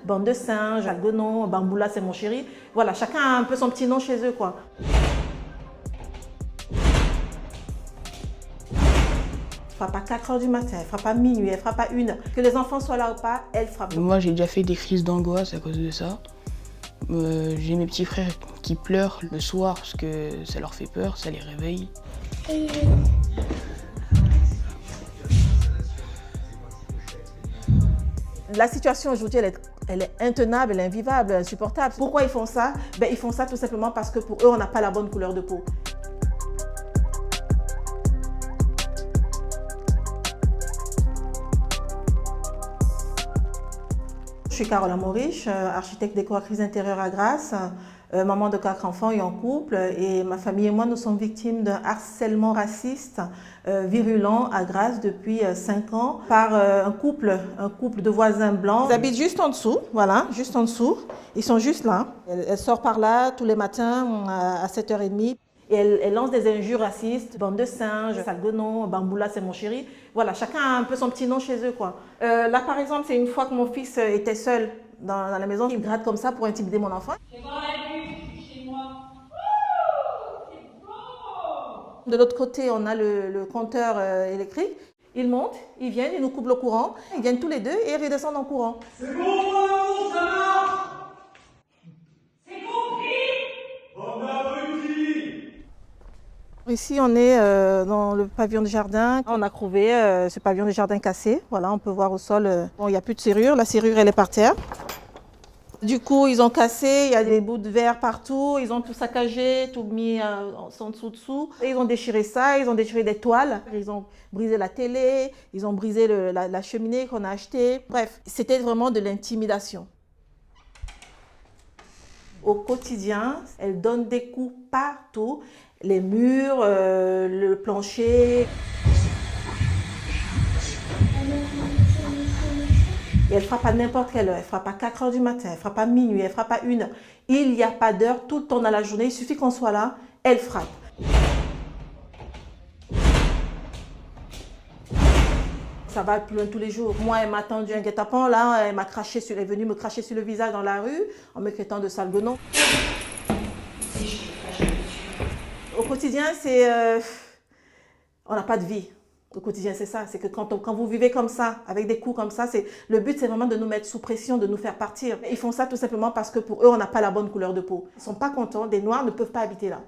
Bande de singes, Algonon, Bamboula c'est mon chéri. Voilà, chacun a un peu son petit nom chez eux, quoi. Elle frappe à 4 h du matin, elle frappe à minuit, elle frappe à 1 h. Que les enfants soient là ou pas, elle frappe. Moi, j'ai déjà fait des crises d'angoisse à cause de ça. J'ai mes petits frères qui pleurent le soir parce que ça leur fait peur, ça les réveille. La situation aujourd'hui, elle est intenable, elle est invivable, insupportable. Pourquoi ils font ça? Ils font ça tout simplement parce que pour eux, on n'a pas la bonne couleur de peau. Je suis Caroline Maurice, architecte décoratrice d'intérieur à Grasse, maman de 4 enfants et en couple. Et ma famille et moi, nous sommes victimes d'un harcèlement raciste virulent à Grasse depuis 5 ans par un couple de voisins blancs. Ils habitent juste en dessous, voilà, juste en dessous. Ils sont juste là. Elle sort par là tous les matins à 7 h 30. Et elle lance des injures racistes, bande de singes, Algonon, Bamboula c'est mon chéri. Voilà, chacun a un peu son petit nom chez eux, quoi. Là, par exemple, c'est une fois que mon fils était seul dans la maison, il gratte comme ça pour intimider mon enfant. Chez moi. De l'autre côté, on a le compteur électrique. Ils montent, ils viennent, ils nous coupent le courant. Ils viennent tous les deux et ils redescendent en courant. C'est bon, ça marche. Ici, on est dans le pavillon de jardin. On a trouvé ce pavillon de jardin cassé. Voilà, on peut voir au sol, bon, il n'y a plus de serrure. La serrure, elle est par terre. Du coup, ils ont cassé, il y a des bouts de verre partout. Ils ont tout saccagé, tout mis en dessous. Et ils ont déchiré ça, ils ont déchiré des toiles. Ils ont brisé la télé, ils ont brisé la cheminée qu'on a achetée. Bref, c'était vraiment de l'intimidation. Au quotidien, elle donne des coups partout. Les murs, le plancher. Et elle frappe à n'importe quelle heure. Elle frappe à 4 h du matin, elle frappe à minuit, elle frappe à 1 h. Il n'y a pas d'heure, tout le temps dans la journée. Il suffit qu'on soit là, elle frappe. Ça va plus loin tous les jours. Moi, elle m'a tendu un guet-apens, là, elle est venue me cracher sur le visage dans la rue en me traitant de sale guenon. Au quotidien, on n'a pas de vie. Au quotidien, c'est ça. C'est que quand vous vivez comme ça, avec des coups comme ça, le but, c'est vraiment de nous mettre sous pression, de nous faire partir. Ils font ça tout simplement parce que pour eux, on n'a pas la bonne couleur de peau. Ils ne sont pas contents. Des Noirs ne peuvent pas habiter là.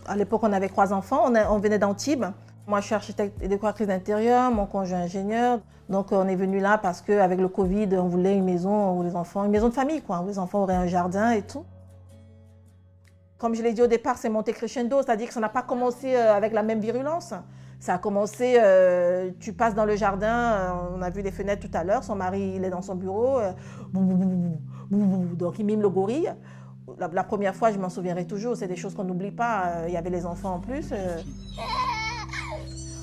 À l'époque, on avait 3 enfants. On venait d'Antibes. Moi, je suis architecte et décoratrice d'intérieur, mon conjoint ingénieur. Donc, on est venu là parce qu'avec le Covid, on voulait une maison où les enfants, une maison de famille, quoi, où les enfants auraient un jardin et tout. Comme je l'ai dit au départ, c'est monté crescendo, c'est-à-dire que ça n'a pas commencé avec la même virulence. Ça a commencé, tu passes dans le jardin, on a vu les fenêtres tout à l'heure, son mari, il est dans son bureau, donc il mime le gorille. La première fois, je m'en souviendrai toujours, c'est des choses qu'on n'oublie pas, il y avait les enfants en plus.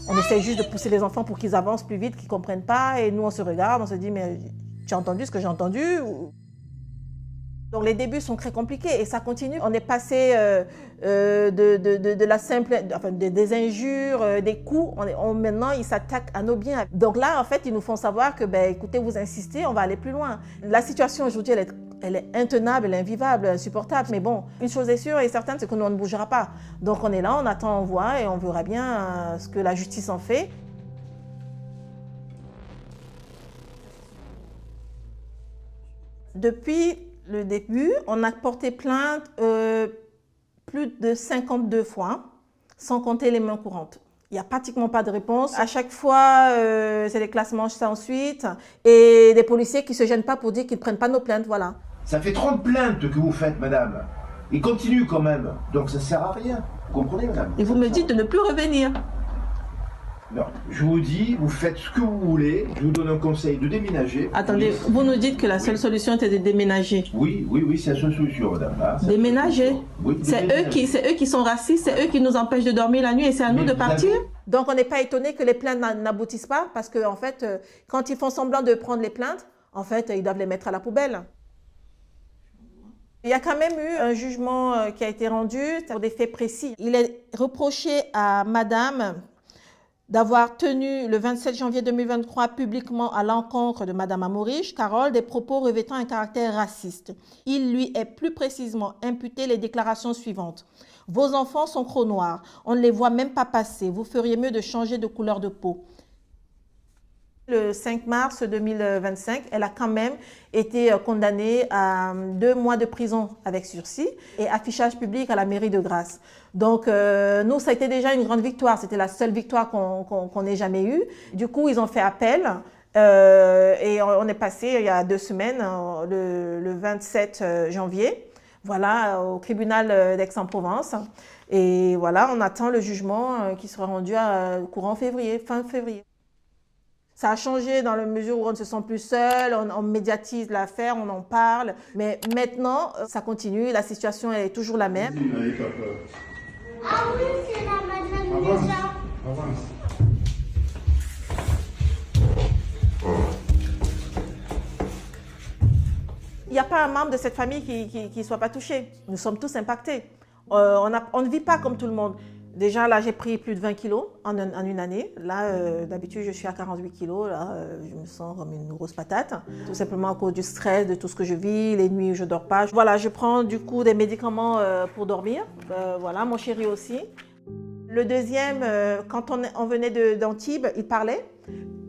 On essaie juste de pousser les enfants pour qu'ils avancent plus vite, qu'ils ne comprennent pas. Et nous, on se regarde, on se dit, mais tu as entendu ce que j'ai entendu? Donc les débuts sont très compliqués et ça continue. On est passé de la simple, enfin, des injures, des coups. Maintenant, ils s'attaquent à nos biens. Donc là, en fait, ils nous font savoir que, écoutez, vous insistez, on va aller plus loin. La situation aujourd'hui, elle est intenable, elle est invivable, insupportable. Mais bon, une chose est sûre et certaine, c'est que nous, on ne bougera pas. Donc on est là, on attend, on voit et on verra bien ce que la justice en fait. Depuis le début, on a porté plainte plus de 52 fois, sans compter les mains courantes. Il n'y a pratiquement pas de réponse. À chaque fois, c'est des classements sans suite et des policiers qui ne se gênent pas pour dire qu'ils ne prennent pas nos plaintes, voilà. Ça fait 30 plaintes que vous faites, madame. Il continue quand même. Donc ça ne sert à rien. Vous comprenez, madame? Et vous me dites de ne plus revenir. Non, je vous dis, vous faites ce que vous voulez. Je vous donne un conseil de déménager. Attendez, vous nous dites que la seule solution était de déménager. Oui, c'est la seule solution, madame. Ah, déménager. Oui, c'est eux qui sont racistes, c'est eux qui nous empêchent de dormir la nuit et c'est à nous de partir. Donc on n'est pas étonné que les plaintes n'aboutissent pas parce que en fait, quand ils font semblant de prendre les plaintes, en fait, ils doivent les mettre à la poubelle. Il y a quand même eu un jugement qui a été rendu pour des faits précis. Il est reproché à madame d'avoir tenu le 27 janvier 2023 publiquement à l'encontre de Mme Amoriche, Carole, des propos revêtant un caractère raciste. Il lui est plus précisément imputé les déclarations suivantes. Vos enfants sont crocs-noirs, on ne les voit même pas passer, vous feriez mieux de changer de couleur de peau. Le 5 mars 2025, elle a quand même été condamnée à 2 mois de prison avec sursis et affichage public à la mairie de Grasse. Donc nous, ça a été déjà une grande victoire. C'était la seule victoire qu'on ait jamais eue. Du coup, ils ont fait appel et on est passé il y a 2 semaines, le 27 janvier, voilà, au tribunal d'Aix-en-Provence. Et voilà, on attend le jugement qui sera rendu courant février, fin février. Ça a changé dans la mesure où on ne se sent plus seul, on médiatise l'affaire, on en parle. Mais maintenant, ça continue, la situation est toujours la même. Ah oui, c'est la madame déjà. Avance. Il n'y a pas un membre de cette famille qui ne soit pas touché. Nous sommes tous impactés. On ne vit pas comme tout le monde. Déjà, là, j'ai pris plus de 20 kilos en une année. Là, d'habitude, je suis à 48 kilos. Là, je me sens comme une grosse patate. Tout simplement à cause du stress, de tout ce que je vis, les nuits où je ne dors pas. Voilà, je prends du coup des médicaments pour dormir. Voilà, mon chéri aussi. Le deuxième, quand on venait d'Antibes, il parlait.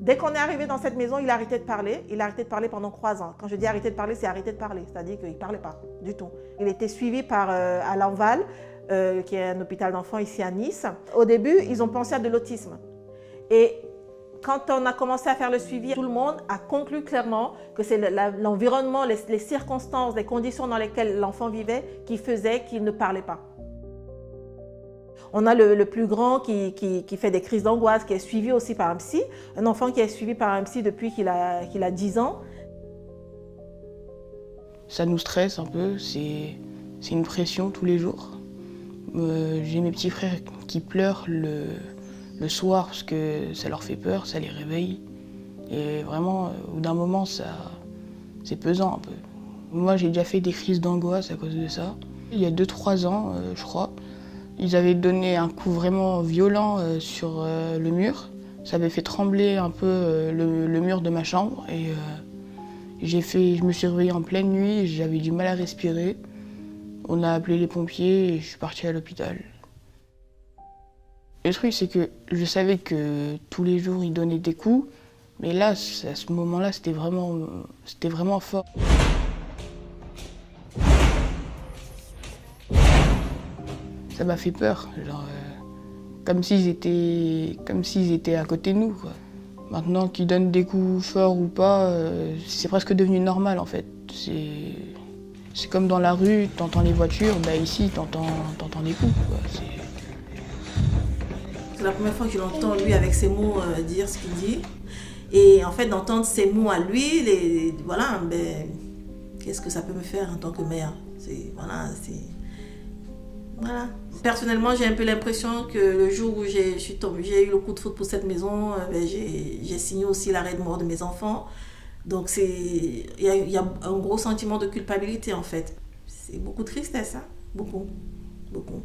Dès qu'on est arrivé dans cette maison, il a arrêté de parler. Il a arrêté de parler pendant 3 ans. Quand je dis arrêter de parler, c'est arrêter de parler. C'est-à-dire qu'il ne parlait pas du tout. Il était suivi par Alain Val, qui est un hôpital d'enfants ici à Nice. Au début, ils ont pensé à de l'autisme. Et quand on a commencé à faire le suivi, tout le monde a conclu clairement que c'est l'environnement, les circonstances, les conditions dans lesquelles l'enfant vivait qui faisaient qu'il ne parlait pas. On a le plus grand qui fait des crises d'angoisse, qui est suivi aussi par un psy. Un enfant qui est suivi par un psy depuis qu'il a 10 ans. Ça nous stresse un peu, c'est une pression tous les jours. J'ai mes petits frères qui pleurent le soir parce que ça leur fait peur, ça les réveille. Et vraiment, au bout d'un moment, c'est pesant un peu. Moi, j'ai déjà fait des crises d'angoisse à cause de ça. Il y a 2-3 ans, je crois, ils avaient donné un coup vraiment violent sur le mur. Ça avait fait trembler un peu le mur de ma chambre. Et je me suis réveillée en pleine nuit, j'avais du mal à respirer. On a appelé les pompiers et je suis partie à l'hôpital. Le truc, c'est que je savais que tous les jours, ils donnaient des coups. Mais là, à ce moment-là, c'était vraiment fort. Ça m'a fait peur, genre, comme s'ils étaient à côté de nous, quoi. Maintenant qu'ils donnent des coups forts ou pas, c'est presque devenu normal en fait. C'est comme dans la rue, t'entends les voitures, bah ici t'entends les coups, quoi. C'est la première fois que je l'entends lui avec ses mots dire ce qu'il dit. Et en fait d'entendre ses mots à lui, voilà, ben, qu'est-ce que ça peut me faire en tant que mère? Voilà. Personnellement, j'ai un peu l'impression que le jour où j'ai eu le coup de foudre pour cette maison, j'ai signé aussi l'arrêt de mort de mes enfants. Donc il y a un gros sentiment de culpabilité en fait. C'est beaucoup de tristesse, hein? Beaucoup, beaucoup.